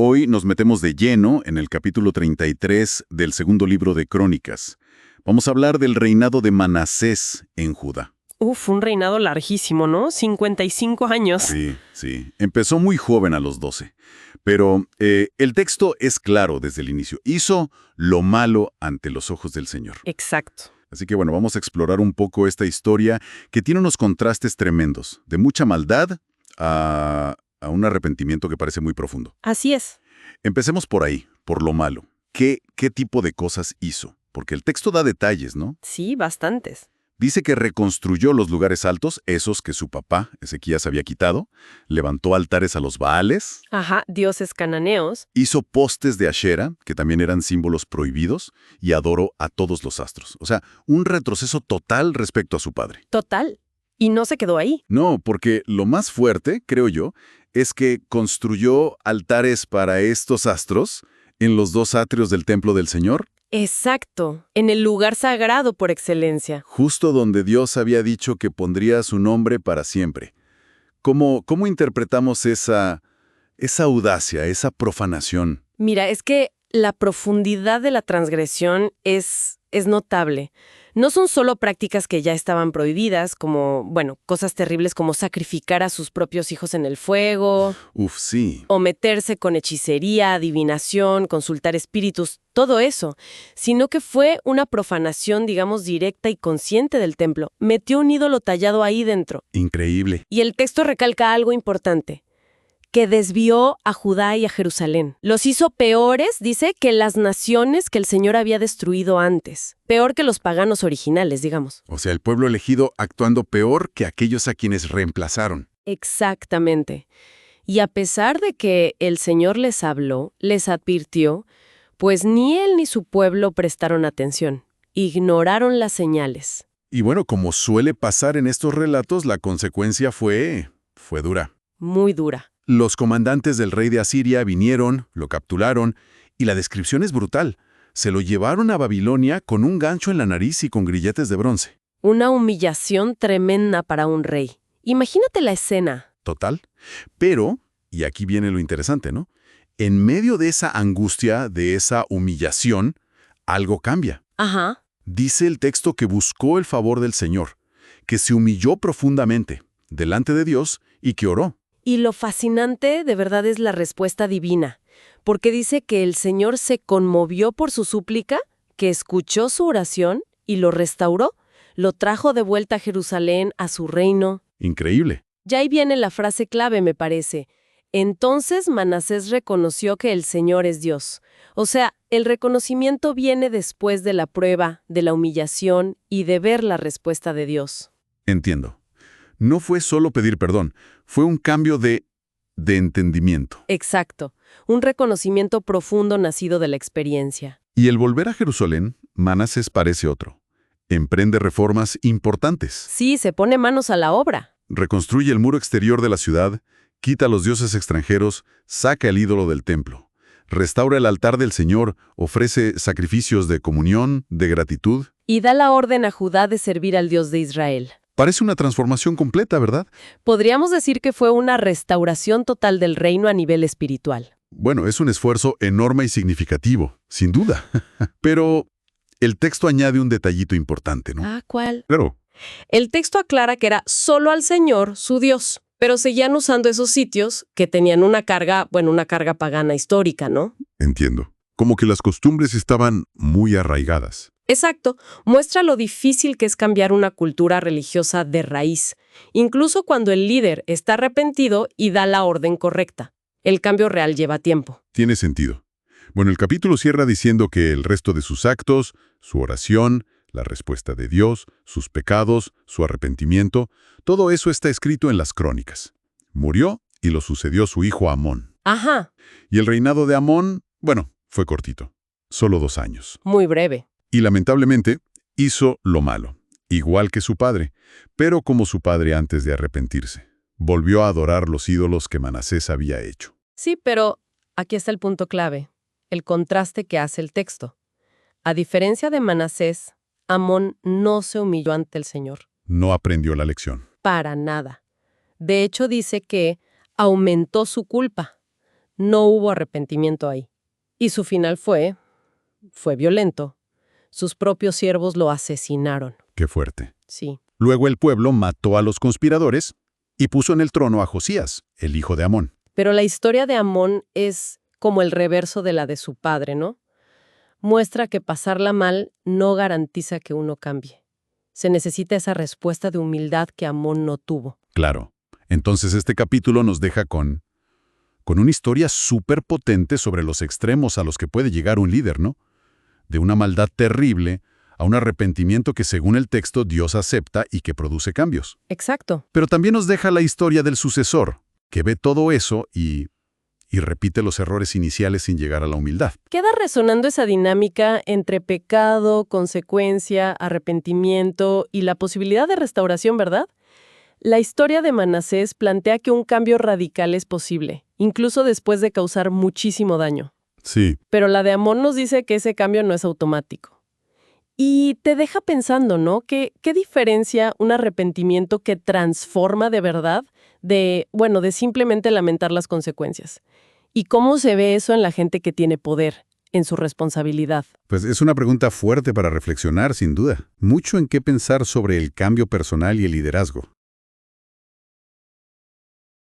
Hoy nos metemos de lleno en el capítulo 33 del segundo libro de Crónicas. Vamos a hablar del reinado de Manasés en Judá. Uf, un reinado larguísimo, ¿no? 55 años. Sí. Empezó muy joven a los 12. Pero el texto es claro desde el inicio. Hizo lo malo ante los ojos del Señor. Exacto. Así que bueno, vamos a explorar un poco esta historia que tiene unos contrastes tremendos, de mucha maldad a un arrepentimiento que parece muy profundo. Así es. Empecemos por ahí, por lo malo. ¿Qué tipo de cosas hizo? Porque el texto da detalles, ¿no? Sí, bastantes. Dice que reconstruyó los lugares altos, esos que su papá, Ezequías, había quitado, levantó altares a los Baales, Ajá, dioses cananeos. hizo postes de Ashera, que también eran símbolos prohibidos, y adoró a todos los astros. O sea, un retroceso total respecto a su padre. Total. Y no se quedó ahí. No, porque lo más fuerte, creo yo, es que construyó altares para estos astros en los dos atrios del templo del Señor, Exacto. En el lugar sagrado por excelencia. justo donde Dios había dicho que pondría su nombre para siempre. ¿Cómo interpretamos esa audacia, esa profanación? Mira, es que la profundidad de la transgresión es notable. No son solo prácticas que ya estaban prohibidas, como, bueno, cosas terribles como sacrificar a sus propios hijos en el fuego, Uf, sí. o meterse con hechicería, adivinación, consultar espíritus, todo eso, sino que fue una profanación, digamos, directa y consciente del templo. Metió un ídolo tallado ahí dentro. Increíble. Y el texto recalca algo importante, que desvió a Judá y a Jerusalén. Los hizo peores, dice, que las naciones que el Señor había destruido antes. Peor que los paganos originales, digamos. O sea, el pueblo elegido actuando peor que aquellos a quienes reemplazaron. Exactamente. Y a pesar de que el Señor les habló, les advirtió, pues ni él ni su pueblo prestaron atención. Ignoraron las señales. Y bueno, como suele pasar en estos relatos, la consecuencia fue dura. Muy dura. Los comandantes del rey de Asiria vinieron, lo capturaron, y la descripción es brutal. Se lo llevaron a Babilonia con un gancho en la nariz y con grilletes de bronce. Una humillación tremenda para un rey. Imagínate la escena. Total. Pero, y aquí viene lo interesante, ¿no? En medio de esa angustia, de esa humillación, algo cambia. Ajá. Dice el texto que buscó el favor del Señor, que se humilló profundamente delante de Dios y que oró. Y lo fascinante de verdad es la respuesta divina, porque dice que el Señor se conmovió por su súplica, que escuchó su oración y lo restauró, lo trajo de vuelta a Jerusalén, a su reino. Increíble. Ya ahí viene la frase clave, me parece. Entonces Manasés reconoció que el Señor es Dios. O sea, el reconocimiento viene después de la prueba, de la humillación y de ver la respuesta de Dios. Entiendo. No fue solo pedir perdón, fue un cambio de entendimiento. Exacto, un reconocimiento profundo nacido de la experiencia. Y el volver a Jerusalén, Manasés parece otro. Emprende reformas importantes. Sí, se pone manos a la obra. Reconstruye el muro exterior de la ciudad, quita a los dioses extranjeros, saca el ídolo del templo. Restaura el altar del Señor, ofrece sacrificios de comunión, de gratitud. Y da la orden a Judá de servir al Dios de Israel. Parece una transformación completa, ¿verdad? Podríamos decir que fue una restauración total del reino a nivel espiritual. Bueno, es un esfuerzo enorme y significativo, sin duda. Pero el texto añade un detallito importante, ¿no? Ah, ¿cuál? Claro. El texto aclara que era solo al Señor, su Dios, pero seguían usando esos sitios que tenían una carga pagana histórica, ¿no? Entiendo. Como que las costumbres estaban muy arraigadas. Exacto, muestra lo difícil que es cambiar una cultura religiosa de raíz, incluso cuando el líder está arrepentido y da la orden correcta. El cambio real lleva tiempo. Tiene sentido. Bueno, el capítulo cierra diciendo que el resto de sus actos, su oración, la respuesta de Dios, sus pecados, su arrepentimiento, todo eso está escrito en las crónicas. Murió y lo sucedió su hijo Amón. Ajá. Y el reinado de Amón, bueno, fue cortito. Solo 2 años. Muy breve. Y lamentablemente, hizo lo malo, igual que su padre, pero como su padre antes de arrepentirse. Volvió a adorar los ídolos que Manasés había hecho. Sí, pero aquí está el punto clave, el contraste que hace el texto. A diferencia de Manasés, Amón no se humilló ante el Señor. No aprendió la lección. Para nada. De hecho, dice que aumentó su culpa. No hubo arrepentimiento ahí. Y su final fue violento. Sus propios siervos lo asesinaron. Qué fuerte. Sí. Luego el pueblo mató a los conspiradores y puso en el trono a Josías, el hijo de Amón. Pero la historia de Amón es como el reverso de la de su padre, ¿no? Muestra que pasarla mal no garantiza que uno cambie. Se necesita esa respuesta de humildad que Amón no tuvo. Claro. Entonces este capítulo nos deja con una historia súper potente sobre los extremos a los que puede llegar un líder, ¿no? De una maldad terrible a un arrepentimiento que según el texto Dios acepta y que produce cambios. Exacto. Pero también nos deja la historia del sucesor, que ve todo eso y repite los errores iniciales sin llegar a la humildad. Queda resonando esa dinámica entre pecado, consecuencia, arrepentimiento y la posibilidad de restauración, ¿verdad? La historia de Manasés plantea que un cambio radical es posible, incluso después de causar muchísimo daño. Sí. Pero la de Amón nos dice que ese cambio no es automático. Y te deja pensando, ¿no? ¿Qué diferencia un arrepentimiento que transforma de verdad de simplemente lamentar las consecuencias? ¿Y cómo se ve eso en la gente que tiene poder, en su responsabilidad? Pues es una pregunta fuerte para reflexionar, sin duda. Mucho en qué pensar sobre el cambio personal y el liderazgo.